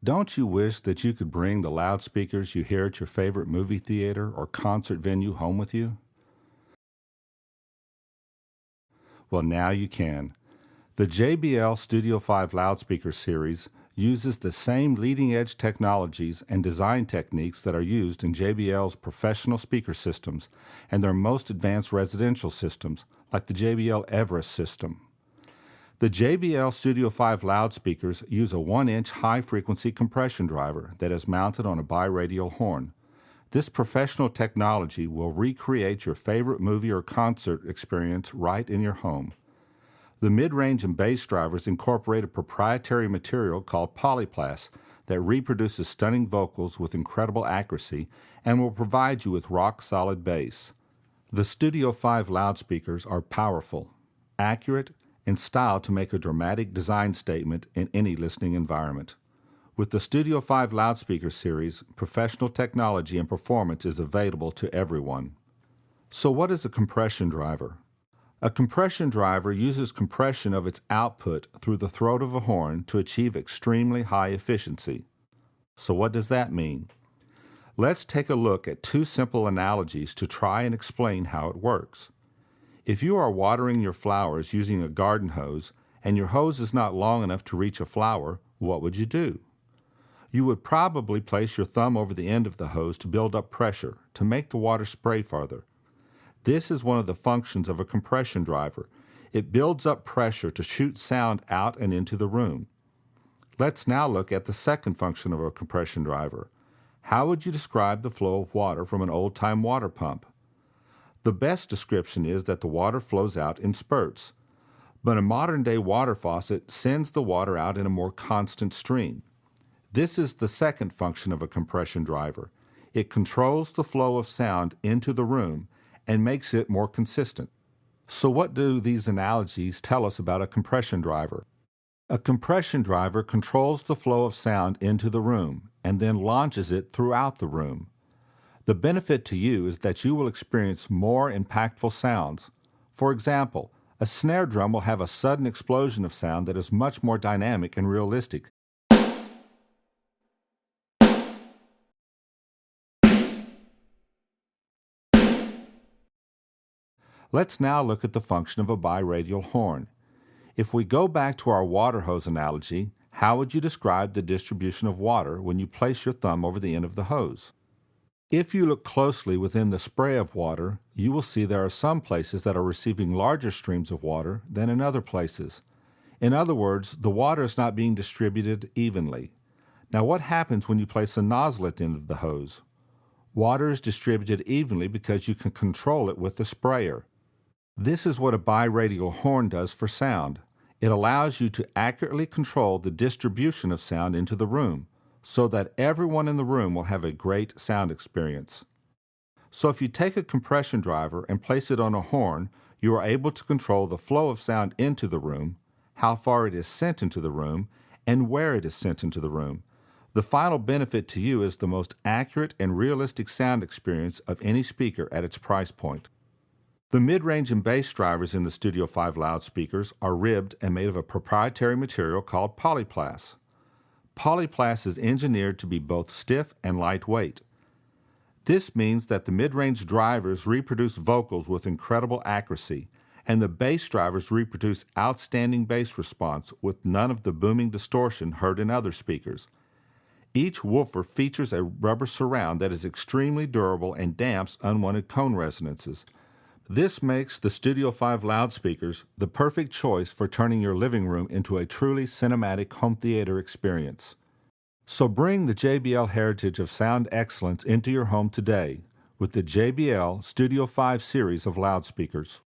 Don't you wish that you could bring the loudspeakers you hear at your favorite movie theater or concert venue home with you? Well, now you can. The JBL Studio 5 loudspeaker series uses the same leading-edge technologies and design techniques that are used in JBL's professional speaker systems and their most advanced residential systems, like the JBL Everest system. The JBL Studio 5 loudspeakers use a 1-inch high-frequency compression driver that is mounted on a Bi-Radial horn. This professional technology will recreate your favorite movie or concert experience right in your home. The mid-range and bass drivers incorporate a proprietary material called polyplast that reproduces stunning vocals with incredible accuracy and will provide you with rock-solid bass. The Studio 5 loudspeakers are powerful, accurate, and styled to make a dramatic design statement in any listening environment. With the Studio 5 loudspeaker series, professional technology and performance is available to everyone. So what is a compression driver? A compression driver uses compression of its output through the throat of a horn to achieve extremely high efficiency. So what does that mean? Let's take a look at two simple analogies to try and explain how it works. If you are watering your flowers using a garden hose and your hose is not long enough to reach a flower, what would you do? You would probably place your thumb over the end of the hose to build up pressure, to make the water spray farther. This is one of the functions of a compression driver. It builds up pressure to shoot sound out and into the room. Let's now look at the second function of a compression driver. How would you describe the flow of water from an old-time water pump? The best description is that the water flows out in spurts, but a modern-day water faucet sends the water out in a more constant stream. This is the second function of a compression driver. It controls the flow of sound into the room and makes it more consistent. So what do these analogies tell us about a compression driver? A compression driver controls the flow of sound into the room and then launches it throughout the room. The benefit to you is that you will experience more impactful sounds. For example, a snare drum will have a sudden explosion of sound that is much more dynamic and realistic. Let's now look at the function of a Bi-Radial horn. If we go back to our water hose analogy, how would you describe the distribution of water when you place your thumb over the end of the hose? If you look closely within the spray of water, you will see there are some places that are receiving larger streams of water than in other places. In other words, the water is not being distributed evenly. Now, what happens when you place a nozzle at the end of the hose? Water is distributed evenly because you can control it with the sprayer. This is what a Bi-Radial horn does for sound. It allows you to accurately control the distribution of sound into the room, so that everyone in the room will have a great sound experience. So if you take a compression driver and place it on a horn, you are able to control the flow of sound into the room, how far it is sent into the room, and where it is sent into the room. The final benefit to you is the most accurate and realistic sound experience of any speaker at its price point. The mid-range and bass drivers in the Studio 5 loudspeakers are ribbed and made of a proprietary material called polyplast. Polyplast is engineered to be both stiff and lightweight. This means that the mid-range drivers reproduce vocals with incredible accuracy, and the bass drivers reproduce outstanding bass response with none of the booming distortion heard in other speakers. Each woofer features a rubber surround that is extremely durable and damps unwanted cone resonances. This makes the Studio 5 loudspeakers the perfect choice for turning your living room into a truly cinematic home theater experience. So bring the JBL heritage of sound excellence into your home today with the JBL Studio 5 series of loudspeakers.